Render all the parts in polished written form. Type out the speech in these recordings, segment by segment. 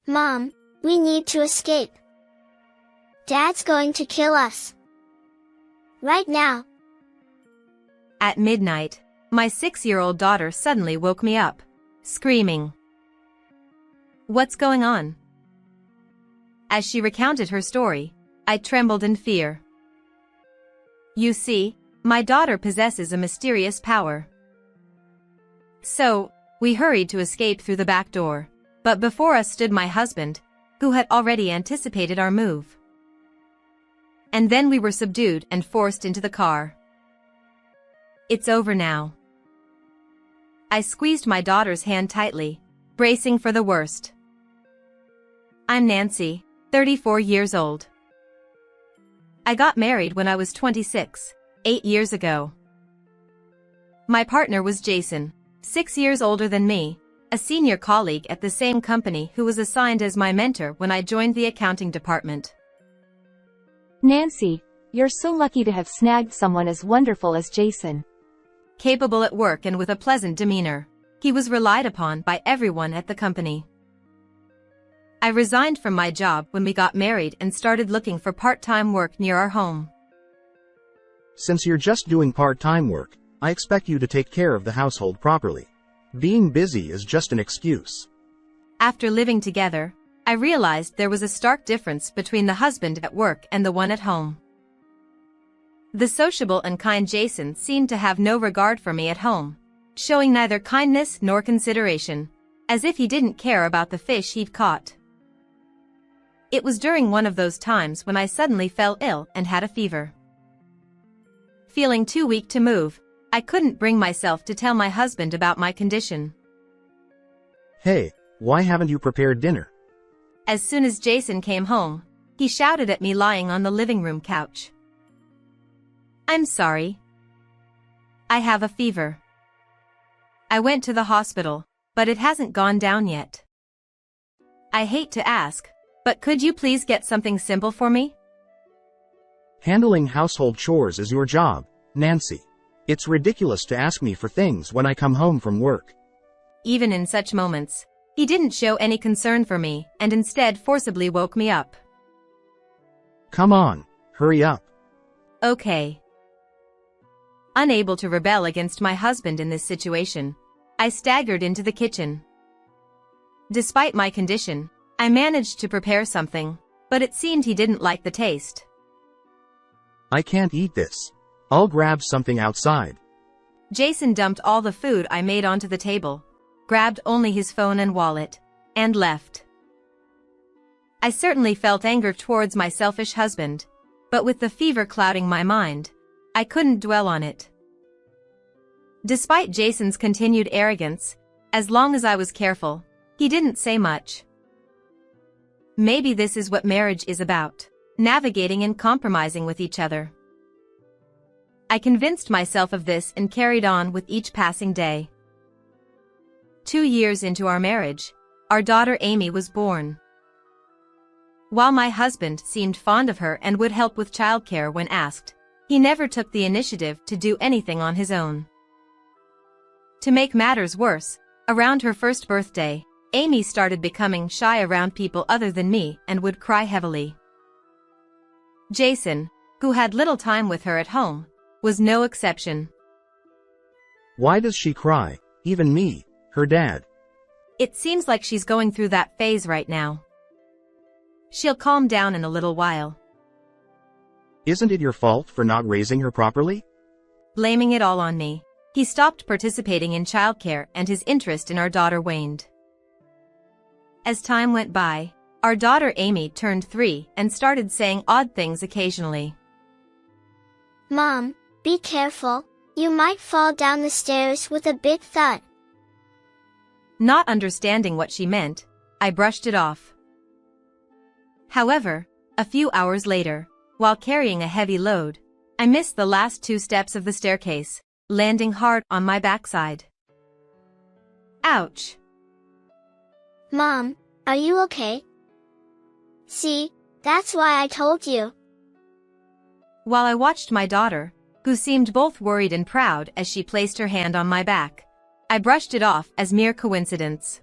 Mom, we need to escape. Dad's going to kill us. Right now. At midnight, my 6-year-old daughter suddenly woke me up, screaming. What's going on? As she recounted her story, I trembled in fear. You see, my daughter possesses a mysterious power. So, we hurried to escape through the back door, but before us stood my husband, who had already anticipated our move. And then we were subdued and forced into the car. It's over now. I squeezed my daughter's hand tightly, bracing for the worst. I'm Nancy, 34 years old. I got married when I was 26, 8 years ago. My partner was Jason, 6 years older than me, a senior colleague at the same company who was assigned as my mentor when I joined the accounting department. Nancy, you're so lucky to have snagged someone as wonderful as Jason. Capable at work and with a pleasant demeanor, he was relied upon by everyone at the company. I resigned from my job when we got married and started looking for part-time work near our home. Since you're just doing part-time work, I expect you to take care of the household properly. Being busy is just an excuse. After living together, I realized there was a stark difference between the husband at work and the one at home. The sociable and kind Jason seemed to have no regard for me at home, showing neither kindness nor consideration, as if he didn't care about the fish he'd caught. It was during one of those times when I suddenly fell ill and had a fever. Feeling too weak to move, I couldn't bring myself to tell my husband about my condition. Hey, why haven't you prepared dinner? As soon as Jason came home, he shouted at me lying on the living room couch. I'm sorry. I have a fever. I went to the hospital, but it hasn't gone down yet. I hate to ask, but could you please get something simple for me? Handling household chores is your job, Nancy. It's ridiculous to ask me for things when I come home from work. Even in such moments, he didn't show any concern for me and instead forcibly woke me up. Come on, hurry up. Okay. Unable to rebel against my husband in this situation, I staggered into the kitchen. Despite my condition, I managed to prepare something, but it seemed he didn't like the taste. I can't eat this. I'll grab something outside. Jason dumped all the food I made onto the table, grabbed only his phone and wallet, and left. I certainly felt anger towards my selfish husband, but with the fever clouding my mind, I couldn't dwell on it. Despite Jason's continued arrogance, as long as I was careful, he didn't say much. Maybe this is what marriage is about, navigating and compromising with each other. I convinced myself of this and carried on with each passing day. 2 years into our marriage, our daughter Amy was born. While my husband seemed fond of her and would help with childcare when asked, he never took the initiative to do anything on his own. To make matters worse, around her first birthday, Amy started becoming shy around people other than me and would cry heavily. Jason, who had little time with her at home, was no exception. Why does she cry? Even me, her dad. It seems like she's going through that phase right now. She'll calm down in a little while. Isn't it your fault for not raising her properly? Blaming it all on me, he stopped participating in childcare and his interest in our daughter waned. As time went by, our daughter Amy turned 3 and started saying odd things occasionally. Mom, be careful, you might fall down the stairs with a big thud. Not understanding what she meant, I brushed it off. However, a few hours later, while carrying a heavy load, I missed the last 2 steps of the staircase, landing hard on my backside. Ouch! Mom, are you okay? See, that's why I told you. While I watched my daughter, who seemed both worried and proud as she placed her hand on my back, I brushed it off as mere coincidence.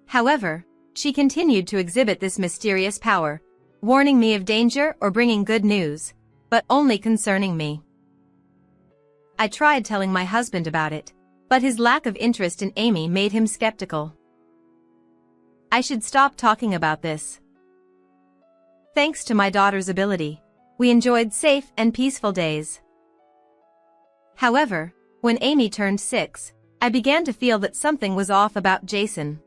However, she continued to exhibit this mysterious power, warning me of danger or bringing good news, but only concerning me. I tried telling my husband about it, but his lack of interest in Amy made him skeptical. I should stop talking about this. Thanks to my daughter's ability, we enjoyed safe and peaceful days. However, when Amy turned 6, I began to feel that something was off about Jason.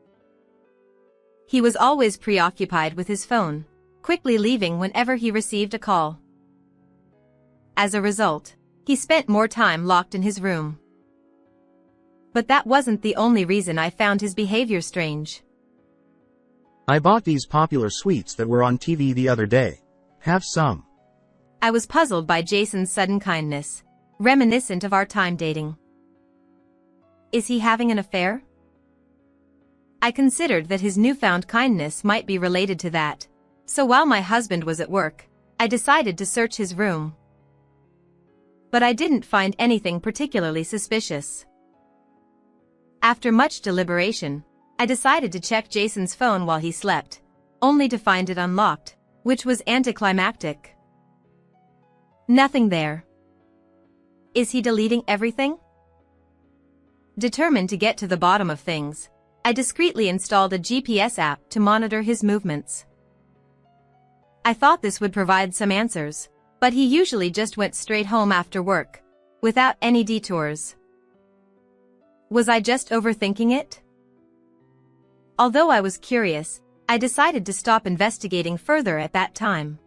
He was always preoccupied with his phone, quickly leaving whenever he received a call. As a result, he spent more time locked in his room. But that wasn't the only reason I found his behavior strange. I bought these popular sweets that were on TV the other day. Have some. I was puzzled by Jason's sudden kindness, reminiscent of our time dating. Is he having an affair? I considered that his newfound kindness might be related to that, so while my husband was at work, I decided to search his room. But I didn't find anything particularly suspicious. After much deliberation, I decided to check Jason's phone while he slept, only to find it unlocked, which was anticlimactic. Nothing there. Is he deleting everything? Determined to get to the bottom of things, I discreetly installed a GPS app to monitor his movements. I thought this would provide some answers, but he usually just went straight home after work, without any detours. Was I just overthinking it? Although I was curious, I decided to stop investigating further at that time.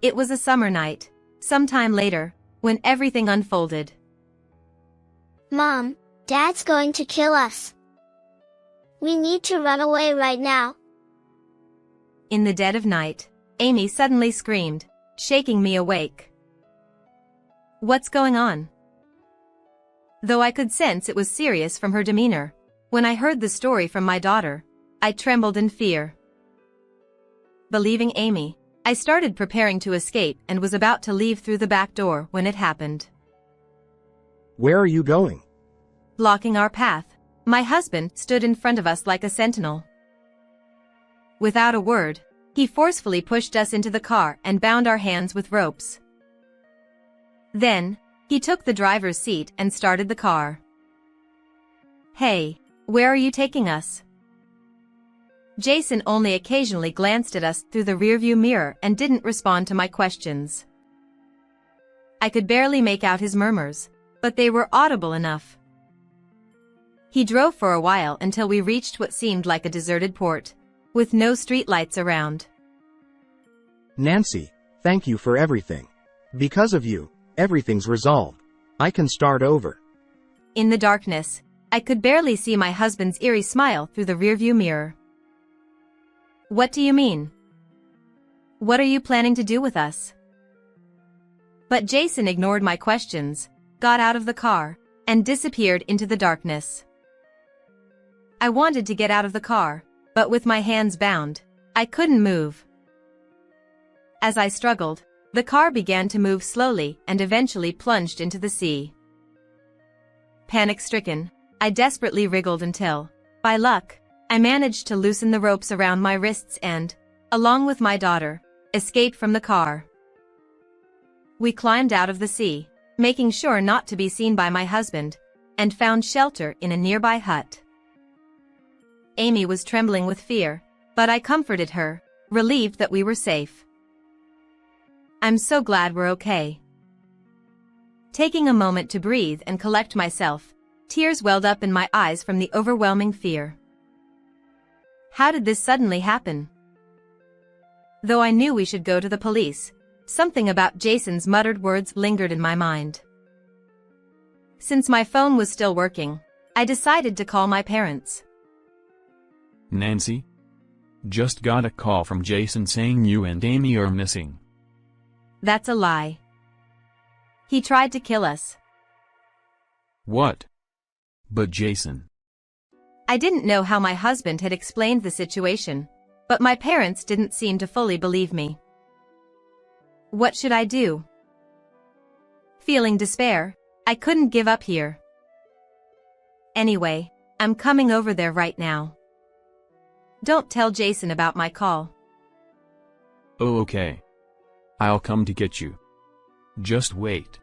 It was a summer night, sometime later, when everything unfolded. Mom, Dad's going to kill us. We need to run away right now. In the dead of night, Amy suddenly screamed, shaking me awake. What's going on? Though I could sense it was serious from her demeanor, when I heard the story from my daughter, I trembled in fear. Believing Amy, I started preparing to escape and was about to leave through the back door when it happened. Where are you going? Blocking our path, my husband stood in front of us like a sentinel. Without a word, he forcefully pushed us into the car and bound our hands with ropes. Then, he took the driver's seat and started the car. Hey, where are you taking us? Jason only occasionally glanced at us through the rearview mirror and didn't respond to my questions. I could barely make out his murmurs, but they were audible enough. He drove for a while until we reached what seemed like a deserted port, with no streetlights around. Nancy, thank you for everything. Because of you, everything's resolved. I can start over. In the darkness, I could barely see my husband's eerie smile through the rearview mirror. What do you mean? What are you planning to do with us? But Jason ignored my questions, got out of the car, and disappeared into the darkness. I wanted to get out of the car, but with my hands bound, I couldn't move. As I struggled, the car began to move slowly and eventually plunged into the sea. Panic-stricken, I desperately wriggled until, by luck, I managed to loosen the ropes around my wrists and, along with my daughter, escape from the car. We climbed out of the sea, making sure not to be seen by my husband, and found shelter in a nearby hut. Amy was trembling with fear, but I comforted her, relieved that we were safe. I'm so glad we're okay. Taking a moment to breathe and collect myself, tears welled up in my eyes from the overwhelming fear. How did this suddenly happen? Though I knew we should go to the police, something about Jason's muttered words lingered in my mind. Since my phone was still working, I decided to call my parents. Nancy? Just got a call from Jason saying you and Amy are missing. That's a lie. He tried to kill us. What? But Jason. I didn't know how my husband had explained the situation, but my parents didn't seem to fully believe me. What should I do? Feeling despair, I couldn't give up here. Anyway, I'm coming over there right now. Don't tell Jason about my call. Oh, okay. I'll come to get you. Just wait.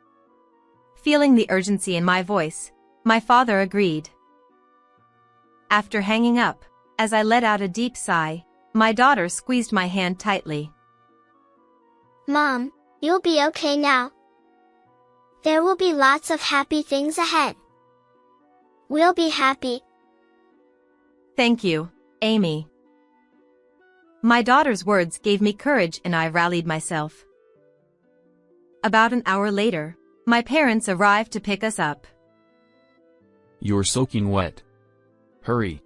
Feeling the urgency in my voice, my father agreed. After hanging up, as I let out a deep sigh, my daughter squeezed my hand tightly. Mom, you'll be okay now. There will be lots of happy things ahead. We'll be happy. Thank you, Amy. My daughter's words gave me courage and I rallied myself. About an hour later, my parents arrived to pick us up. You're soaking wet. Hurry.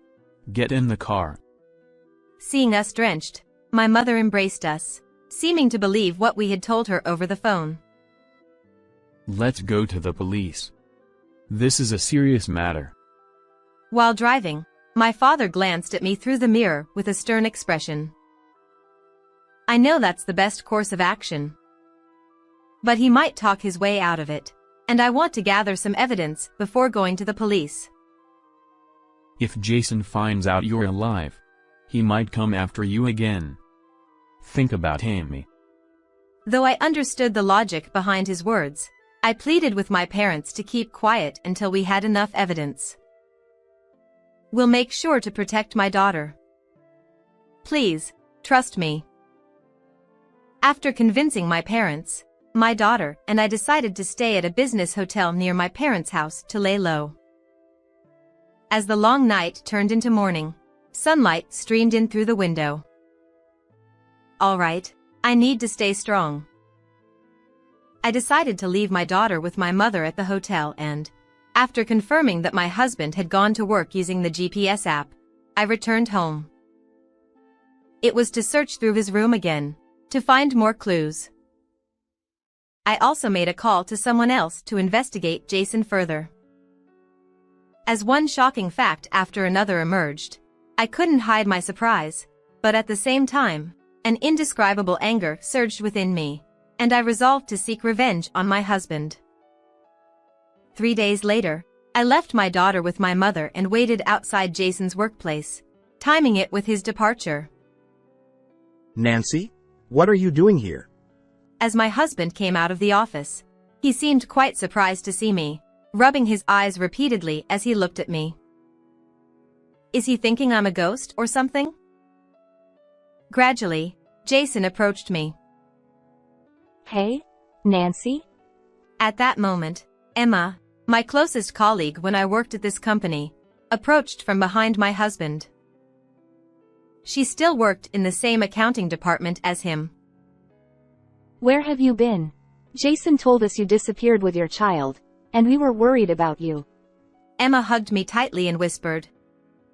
Get in the car. Seeing us drenched, my mother embraced us, seeming to believe what we had told her over the phone. Let's go to the police. This is a serious matter. While driving, my father glanced at me through the mirror with a stern expression. I know that's the best course of action. But he might talk his way out of it, and I want to gather some evidence before going to the police. If Jason finds out you're alive, he might come after you again. Think about Amy. Though I understood the logic behind his words, I pleaded with my parents to keep quiet until we had enough evidence. We'll make sure to protect my daughter. Please, trust me. After convincing my parents, my daughter and I decided to stay at a business hotel near my parents' house to lay low. As the long night turned into morning, sunlight streamed in through the window. All right, I need to stay strong. I decided to leave my daughter with my mother at the hotel and, after confirming that my husband had gone to work using the GPS app, I returned home. It was to search through his room again, to find more clues. I also made a call to someone else to investigate Jason further. As one shocking fact after another emerged, I couldn't hide my surprise, but at the same time, an indescribable anger surged within me, and I resolved to seek revenge on my husband. 3 days later, I left my daughter with my mother and waited outside Jason's workplace, timing it with his departure. Nancy? What are you doing here? As my husband came out of the office, he seemed quite surprised to see me, rubbing his eyes repeatedly as he looked at me. Is he thinking I'm a ghost or something? Gradually, Jason approached me. Hey, Nancy? At that moment, Emma, my closest colleague when I worked at this company, approached from behind my husband. She still worked in the same accounting department as him. Where have you been? Jason told us you disappeared with your child, and we were worried about you. Emma hugged me tightly and whispered.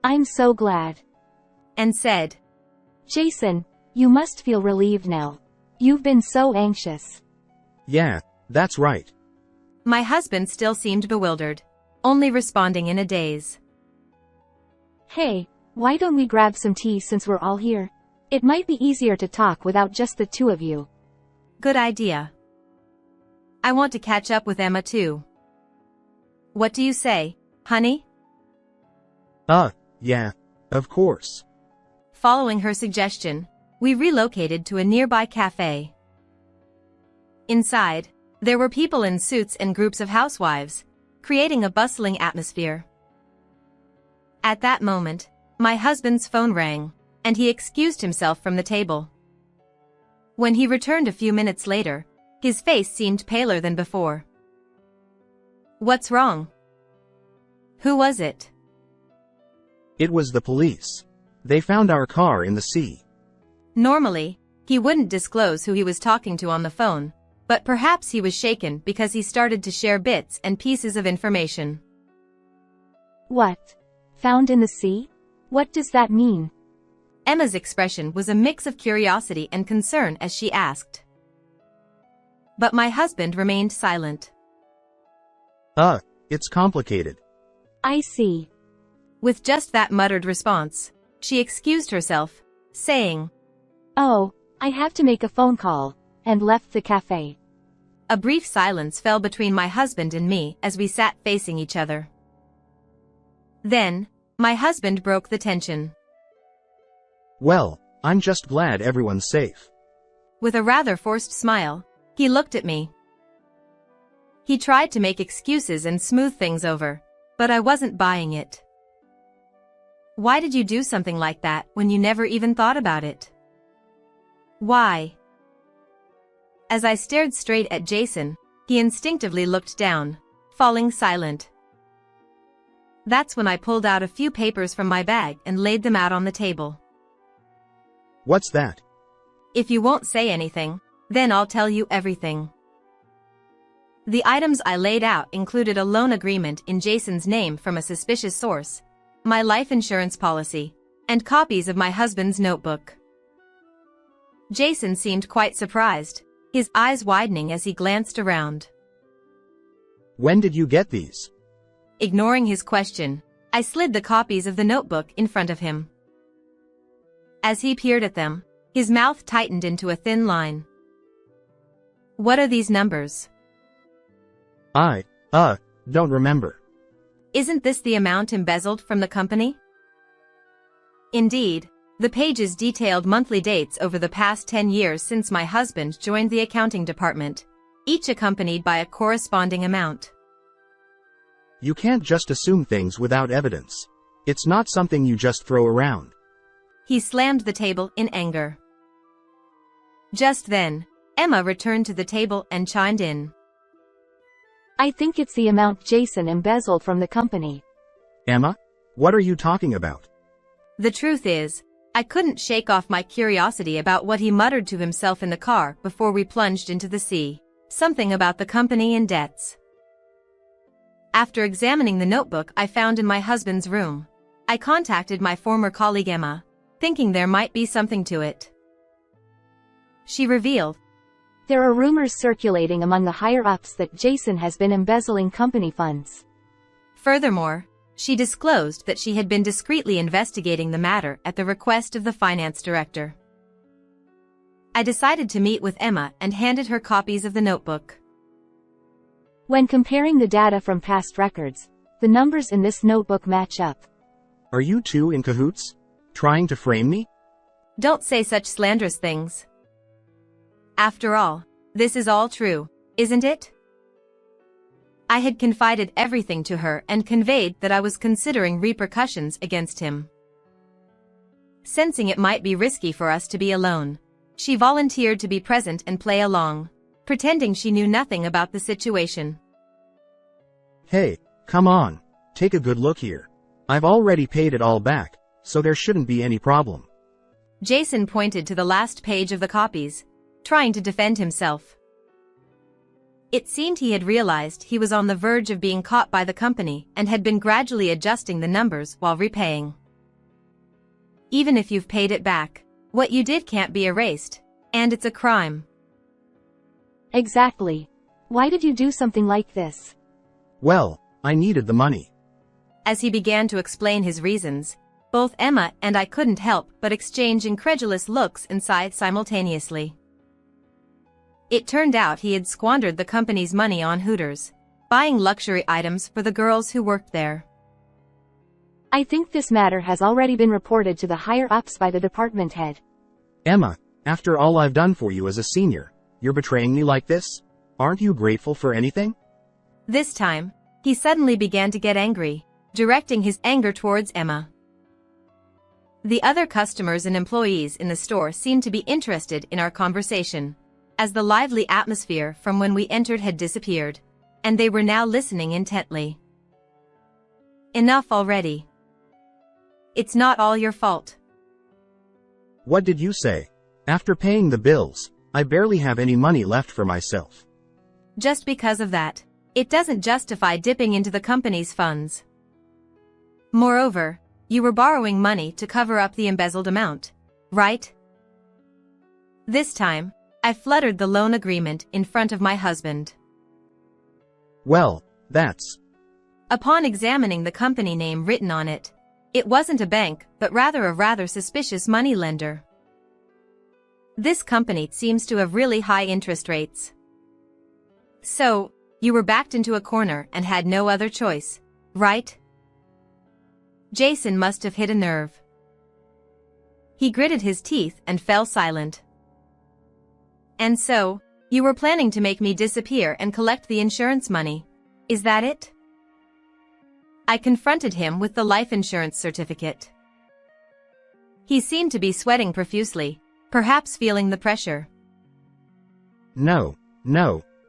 I'm so glad. And said, Jason, you must feel relieved now. You've been so anxious. Yeah, that's right. My husband still seemed bewildered, only responding in a daze. Hey, why don't we grab some tea since we're all here? It might be easier to talk without just the two of you. Good idea. I want to catch up with Emma too. What do you say, honey? Yeah, of course. Following her suggestion, we relocated to a nearby cafe. Inside, there were people in suits and groups of housewives, creating a bustling atmosphere. At that moment, my husband's phone rang, and he excused himself from the table. When he returned a few minutes later, his face seemed paler than before. What's wrong? Who was it? It was the police. They found our car in the sea. Normally, he wouldn't disclose who he was talking to on the phone, but perhaps he was shaken because he started to share bits and pieces of information. What? Found in the sea? What does that mean? Emma's expression was a mix of curiosity and concern as she asked. But my husband remained silent. It's complicated. I see. With just that muttered response, she excused herself, saying, Oh, I have to make a phone call, and left the cafe. A brief silence fell between my husband and me as we sat facing each other. Then, my husband broke the tension. Well, I'm just glad everyone's safe. With a rather forced smile, he looked at me. He tried to make excuses and smooth things over, but I wasn't buying it. Why did you do something like that when you never even thought about it? Why? As I stared straight at Jason, he instinctively looked down, falling silent. That's when I pulled out a few papers from my bag and laid them out on the table. What's that? If you won't say anything, then I'll tell you everything. The items I laid out included a loan agreement in Jason's name from a suspicious source, my life insurance policy, and copies of my husband's notebook. Jason seemed quite surprised, his eyes widening as he glanced around. When did you get these? Ignoring his question, I slid the copies of the notebook in front of him. As he peered at them, his mouth tightened into a thin line. What are these numbers? I don't remember. Isn't this the amount embezzled from the company? Indeed, the pages detailed monthly dates over the past 10 years since my husband joined the accounting department, each accompanied by a corresponding amount. You can't just assume things without evidence. It's not something you just throw around. He slammed the table in anger. Just then, Emma returned to the table and chimed in. I think it's the amount Jason embezzled from the company. Emma? What are you talking about? The truth is, I couldn't shake off my curiosity about what he muttered to himself in the car before we plunged into the sea. Something about the company and debts. After examining the notebook I found in my husband's room, I contacted my former colleague Emma, thinking there might be something to it. She revealed, There are rumors circulating among the higher-ups that Jason has been embezzling company funds. Furthermore, she disclosed that she had been discreetly investigating the matter at the request of the finance director. I decided to meet with Emma and handed her copies of the notebook. When comparing the data from past records, the numbers in this notebook match up. Are you two in cahoots? Trying to frame me? Don't say such slanderous things. After all, this is all true, isn't it? I had confided everything to her and conveyed that I was considering repercussions against him. Sensing it might be risky for us to be alone, she volunteered to be present and play along, pretending she knew nothing about the situation. Hey, come on. Take a good look here. I've already paid it all back, so there shouldn't be any problem. Jason pointed to the last page of the copies, trying to defend himself. It seemed he had realized he was on the verge of being caught by the company and had been gradually adjusting the numbers while repaying. Even if you've paid it back, what you did can't be erased, and it's a crime. Exactly. Why did you do something like this? Well, I needed the money. As he began to explain his reasons, both Emma and I couldn't help but exchange incredulous looks and sigh simultaneously. It turned out he had squandered the company's money on Hooters, buying luxury items for the girls who worked there. I think this matter has already been reported to the higher-ups by the department head. Emma, after all I've done for you as a senior, you're betraying me like this? Aren't you grateful for anything? This time, he suddenly began to get angry, directing his anger towards Emma. The other customers and employees in the store seemed to be interested in our conversation, as the lively atmosphere from when we entered had disappeared, and they were now listening intently. Enough already. It's not all your fault. What did you say? After paying the bills, I barely have any money left for myself. Just because of that, it doesn't justify dipping into the company's funds. Moreover, you were borrowing money to cover up the embezzled amount, right? This time, I fluttered the loan agreement in front of my husband. Well, that's... Upon examining the company name written on it, it wasn't a bank but rather a rather suspicious money lender. This company seems to have really high interest rates. So, you were backed into a corner and had no other choice, right? Jason must have hit a nerve. He gritted his teeth and fell silent. And so, you were planning to make me disappear and collect the insurance money. Is that it? I confronted him with the life insurance certificate. He seemed to be sweating profusely, perhaps feeling the pressure. No,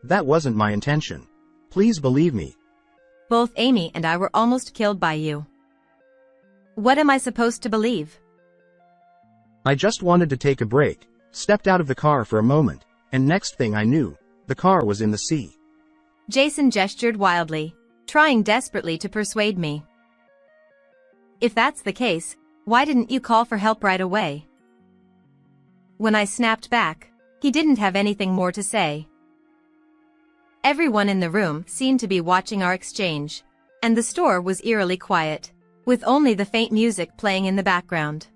that wasn't my intention. Please believe me. Both Amy and I were almost killed by you. What am I supposed to believe? I just wanted to take a break, stepped out of the car for a moment, and next thing I knew, the car was in the sea. Jason gestured wildly, trying desperately to persuade me. If that's the case, why didn't you call for help right away? When I snapped back, he didn't have anything more to say. Everyone in the room seemed to be watching our exchange, and the store was eerily quiet, with only the faint music playing in the background.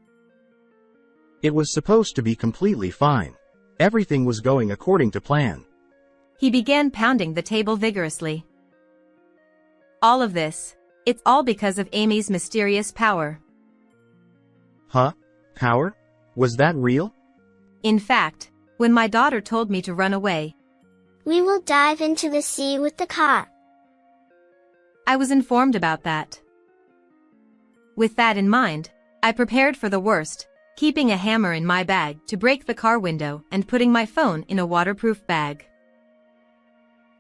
It was supposed to be completely fine. Everything was going according to plan. He began pounding the table vigorously. All of this, it's all because of Amy's mysterious power. Huh? Power? Was that real? In fact, when my daughter told me to run away, We will dive into the sea with the car. I was informed about that. With that in mind, I prepared for the worst, keeping a hammer in my bag to break the car window and putting my phone in a waterproof bag.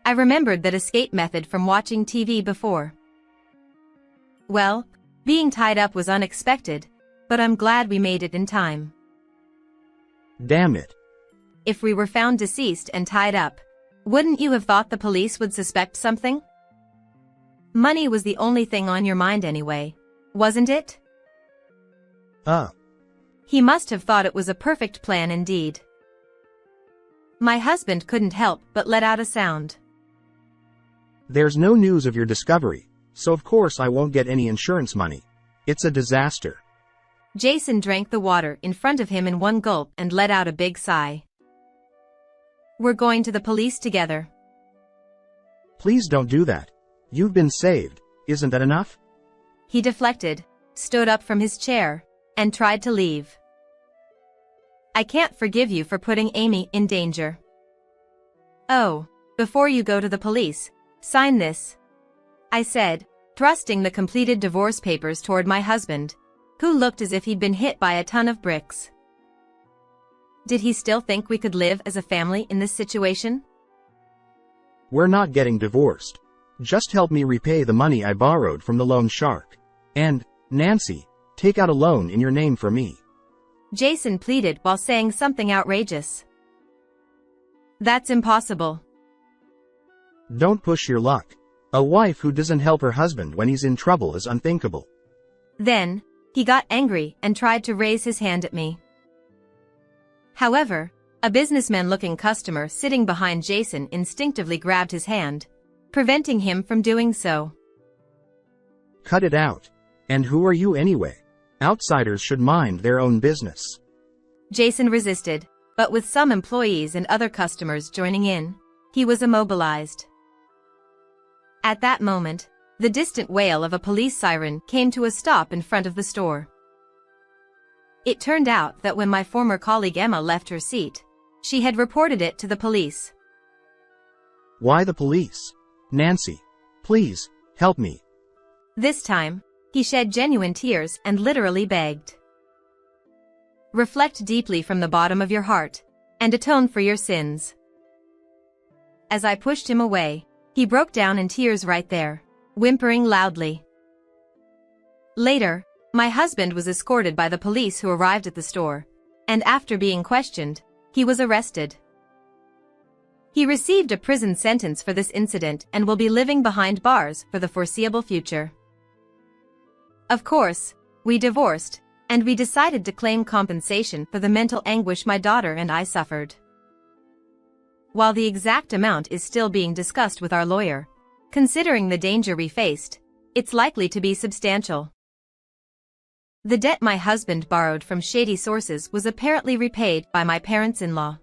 I remembered that escape method from watching TV before. Well, being tied up was unexpected, but I'm glad we made it in time. Damn it. If we were found deceased and tied up, wouldn't you have thought the police would suspect something? Money was the only thing on your mind anyway, wasn't it? He must have thought it was a perfect plan indeed. My husband couldn't help but let out a sound. There's no news of your discovery, so of course I won't get any insurance money. It's a disaster. Jason drank the water in front of him in one gulp and let out a big sigh. We're going to the police together. Please don't do that. You've been saved, isn't that enough? He deflected, stood up from his chair, and tried to leave. I can't forgive you for putting Amy in danger. Oh, before you go to the police, sign this, I said, thrusting the completed divorce papers toward my husband, who looked as if he'd been hit by a ton of bricks. Did he still think we could live as a family in this situation? We're not getting divorced. Just help me repay the money I borrowed from the loan shark. And, Nancy, take out a loan in your name for me. Jason pleaded while saying something outrageous. That's impossible. Don't push your luck. A wife who doesn't help her husband when he's in trouble is unthinkable. Then, he got angry and tried to raise his hand at me. However, a businessman-looking customer sitting behind Jason instinctively grabbed his hand, preventing him from doing so. Cut it out. And who are you anyway? Outsiders should mind their own business. Jason resisted, but with some employees and other customers joining in, he was immobilized. At that moment, the distant wail of a police siren came to a stop in front of the store. It turned out that when my former colleague Emma left her seat, she had reported it to the police. Why the police? Nancy, please, help me. This time, he shed genuine tears and literally begged. Reflect deeply from the bottom of your heart, and atone for your sins. As I pushed him away, he broke down in tears right there, whimpering loudly. Later, my husband was escorted by the police who arrived at the store, and after being questioned, he was arrested. He received a prison sentence for this incident and will be living behind bars for the foreseeable future. Of course, we divorced, and we decided to claim compensation for the mental anguish my daughter and I suffered. While the exact amount is still being discussed with our lawyer, considering the danger we faced, it's likely to be substantial. The debt my husband borrowed from shady sources was apparently repaid by my parents-in-law.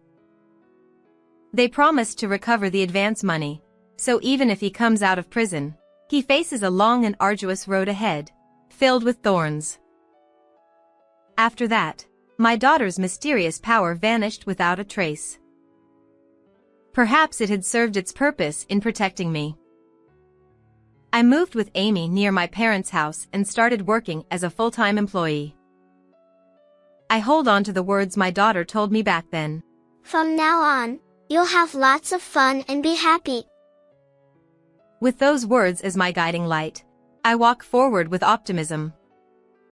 They promised to recover the advance money, so even if he comes out of prison, he faces a long and arduous road ahead, filled with thorns. After that, My daughter's mysterious power vanished without a trace. Perhaps it had served its purpose in protecting me. I moved with Amy near my parents' house and started working as a full-time employee. I hold on to the words my daughter told me back then. From now on, you'll have lots of fun and be happy. With those words as my guiding light, I walk forward with optimism.